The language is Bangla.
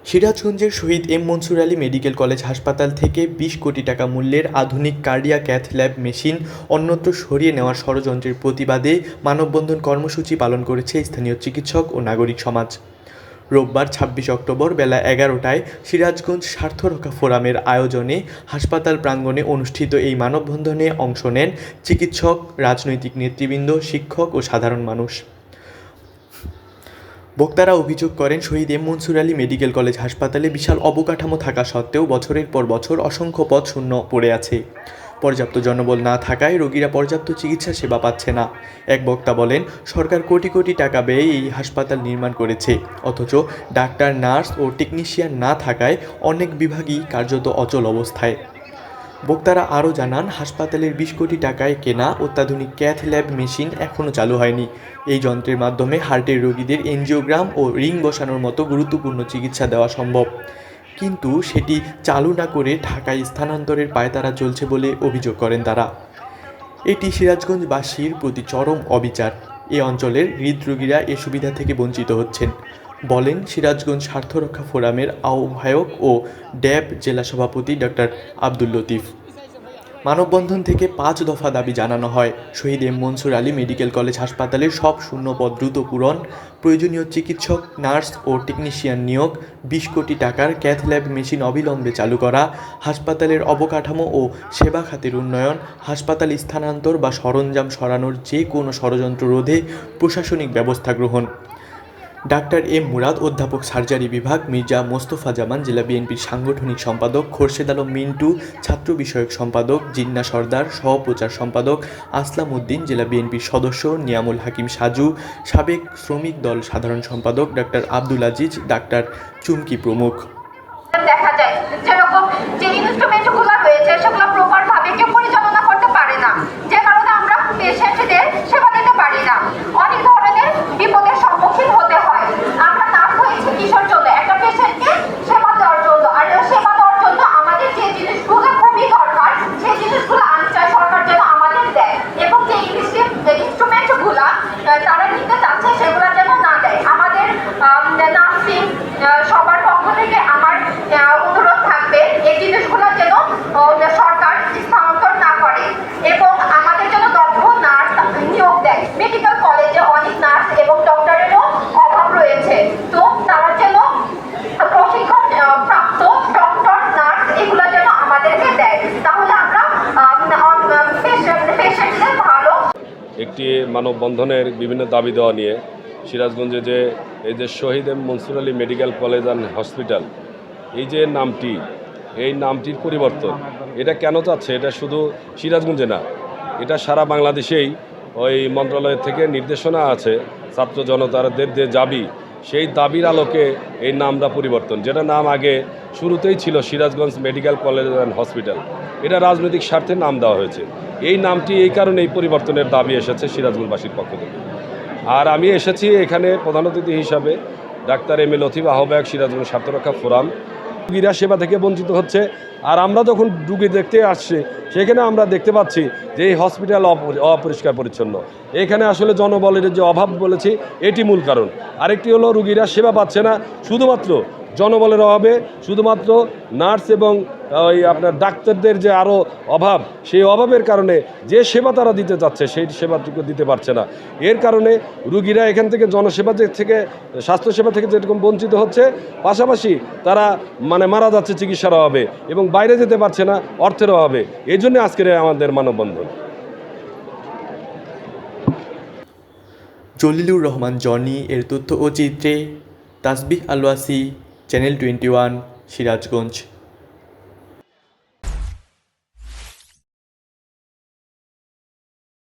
সিরাজগঞ্জের Shahid M Mansur Ali medical College হাসপাতাল থেকে ২০ কোটি টাকা মূল্যের আধুনিক কার্ডিয়াক ক্যাথ ল্যাব মেশিন অন্যত্র সরিয়ে নেওয়ার ষড়যন্ত্রের প্রতিবাদে মানববন্ধন কর্মসূচি পালন করেছে স্থানীয় চিকিৎসক ও নাগরিক সমাজ। রোববার ২৬ অক্টোবর বেলা ১১টায় সিরাজগঞ্জ স্বার্থরক্ষা ফোরামের আয়োজনে হাসপাতাল প্রাঙ্গণে অনুষ্ঠিত এই মানববন্ধনে অংশ নেন চিকিৎসক, রাজনৈতিক নেতৃবৃন্দ, শিক্ষক ও সাধারণ মানুষ। বক্তারা অভিযোগ করেন, Shahid M Mansur Ali medical College হাসপাতালে বিশাল অবকাঠামো থাকা সত্ত্বেও বছরের পর বছর অসংখ্য পদ শূন্য পড়ে আছে। পর্যাপ্ত জনবল না থাকায় রোগীরা পর্যাপ্ত চিকিৎসা সেবা পাচ্ছে না। এক বক্তা বলেন, সরকার কোটি কোটি টাকা ব্যয়ে এই হাসপাতাল নির্মাণ করেছে, অথচ ডাক্তার, নার্স ও টেকনিশিয়ান না থাকায় অনেক বিভাগই কার্যত অচল অবস্থায়। বক্তারা আরও জানান, হাসপাতালের ২০ কোটি টাকায় কেনা অত্যাধুনিক ক্যাথ ল্যাব মেশিন এখনও চালু হয়নি। এই যন্ত্রের মাধ্যমে হার্টের রোগীদের এনজিওগ্রাম ও রিং বসানোর মতো গুরুত্বপূর্ণ চিকিৎসা দেওয়া সম্ভব, কিন্তু সেটি চালু না করে ঢাকায় স্থানান্তরের পায়তারা চলছে বলে অভিযোগ করেন তারা। এটি সিরাজগঞ্জবাসীর প্রতি চরম অবিচার। এ অঞ্চলের হৃদরোগীরা এ সুবিধা থেকে বঞ্চিত হচ্ছেন, বলেন সিরাজগঞ্জ স্বার্থরক্ষা ফোরামের আহ্বায়ক ও ড্যাব জেলা সভাপতি ডক্টর আব্দুল লতিফ। মানববন্ধন থেকে ৫ দফা দাবি জানানো হয়। Shahid M Mansur Ali medical College হাসপাতালের সব শূন্যপদ দ্রুত পূরণ, প্রয়োজনীয় চিকিৎসক, নার্স ও টেকনিশিয়ান নিয়োগ, ২০ কোটি টাকার ক্যাথ ল্যাব মেশিন অবিলম্বে চালু করা, হাসপাতালের অবকাঠামো ও সেবা খাতের উন্নয়ন, হাসপাতাল স্থানান্তর বা সরঞ্জাম সরানোর যে কোনো ষড়যন্ত্র রোধে প্রশাসনিক ব্যবস্থা গ্রহণ। ডাক্তার এম মুরাদ, অধ্যাপক, সার্জারি বিভাগ, মির্জা মোস্তফা জামান, জেলা বিএনপির সাংগঠনিক সম্পাদক, খোরশেদ আলম মিন্টু, ছাত্র বিষয়ক সম্পাদক, জিন্না সর্দার, সহপ্রচার সম্পাদক, আসলাম উদ্দিন, জেলা বিএনপির সদস্য, নিয়ামুল হাকিম সাজু, সাবেক শ্রমিক দল সাধারণ সম্পাদক ডাক্তার আব্দুল আজিজ, ডাক্তার চুমকি প্রমুখ। দেখা যায় যেরকম যে ইনস্ট্রুমেন্টগুলো রয়েছে সেগুলো প্রপার ভাবে কেউ পরিচালনা করতে পারে না, যে কারণে আমরা পেশেন্টদের সেবা দিতে পারি না। অনেক ধরনের বিপদের সম্মুখীন হতে হয়। আমরা নার্স হয়েছি কিসের জন্য? একটা পেশেন্টকে সেবা দেওয়ার জন্য। আর সেবা দেওয়ার জন্য আমাদের যে জিনিসগুলো খুবই দরকার সেই জিনিসগুলো আমি চাই সরকার যেন আমাদের দেয়, এবং যে ইনস্ট্রুমেন্টগুলো তারা নিতে চাচ্ছে সেগুলো যেন না দেয়। আমাদের নার্সিং সবার পক্ষ থেকে আমার অনুরোধ থাকবে এই জিনিসগুলো যেন সরকার স্থানান্তর না করে এবং আমাদের যেন দক্ষ নার্স নিয়োগ দেয়। মেডিকেল কলেজে অনেক নার্স এবং ডক্টরেরও অভাব রয়েছে, তো তারা যেন প্রশিক্ষণ প্রাপ্ত ডক্টর, নার্স এগুলো যেন আমাদেরকে দেয়, তাহলে আমরা পেশেন্টদের ভালো। একটি মানববন্ধনের বিভিন্ন দাবি দেওয়া নিয়ে সিরাজগঞ্জে যে এই যে Shaheed M Mansur Ali medical college and hospital, এই যে নামটি, এই নামটির পরিবর্তন, এটা কেন চাচ্ছে? এটা শুধু সিরাজগঞ্জে না, এটা সারা বাংলাদেশেই ওই মন্ত্রণালয় থেকে নির্দেশনা আছে, ছাত্র জনতাদের যে দাবি, সেই দাবির আলোকে এই নামটা পরিবর্তন। যেটা নাম আগে শুরুতেই ছিল Sirajganj medical college and hospital, এটা রাজনৈতিক স্বার্থে নাম দেওয়া হয়েছে। এই নামটি এই কারণে এই পরিবর্তনের দাবি এসেছে সিরাজগঞ্জবাসীর পক্ষ থেকে। আর আমি এসেছি এখানে প্রধান অতিথি হিসাবে, ডাক্তার এম এ লতিফ, আহ্বায়ক সিরাজগঞ্জ স্বার্থরক্ষা ফোরাম। রোগীরা সেবা থেকে বঞ্চিত হচ্ছে, আর আমরা যখন রুগী দেখতে আসছি সেখানে আমরা দেখতে পাচ্ছি যে এই হসপিটাল অপরিষ্কার পরিচ্ছন্ন। এখানে আসলে জনবলের যে অভাব বলেছি, এটি মূল কারণ। আরেকটি হলো রুগীরা সেবা পাচ্ছে না শুধুমাত্র জনবলের অভাবে, শুধুমাত্র নার্স এবং ওই আপনার ডাক্তারদের যে আরও অভাব, সেই অভাবের কারণে যে সেবা তারা দিতে চাচ্ছে সেই সেবাটুকু দিতে পারছে না। এর কারণে রুগীরা এখান থেকে জনসেবা থেকে, স্বাস্থ্যসেবা থেকে যেরকম বঞ্চিত হচ্ছে, পাশাপাশি তারা মারা যাচ্ছে চিকিৎসার অভাবে এবং বাইরে যেতে পারছে না অর্থের অভাবে। এই জন্য আজকের আমাদের মানববন্ধন। জলিলুর রহমান জনি এর তথ্য ও চিত্রে তাসবিহ আলওয়াসি, চ্যানেল 21, সিরাজগঞ্জ।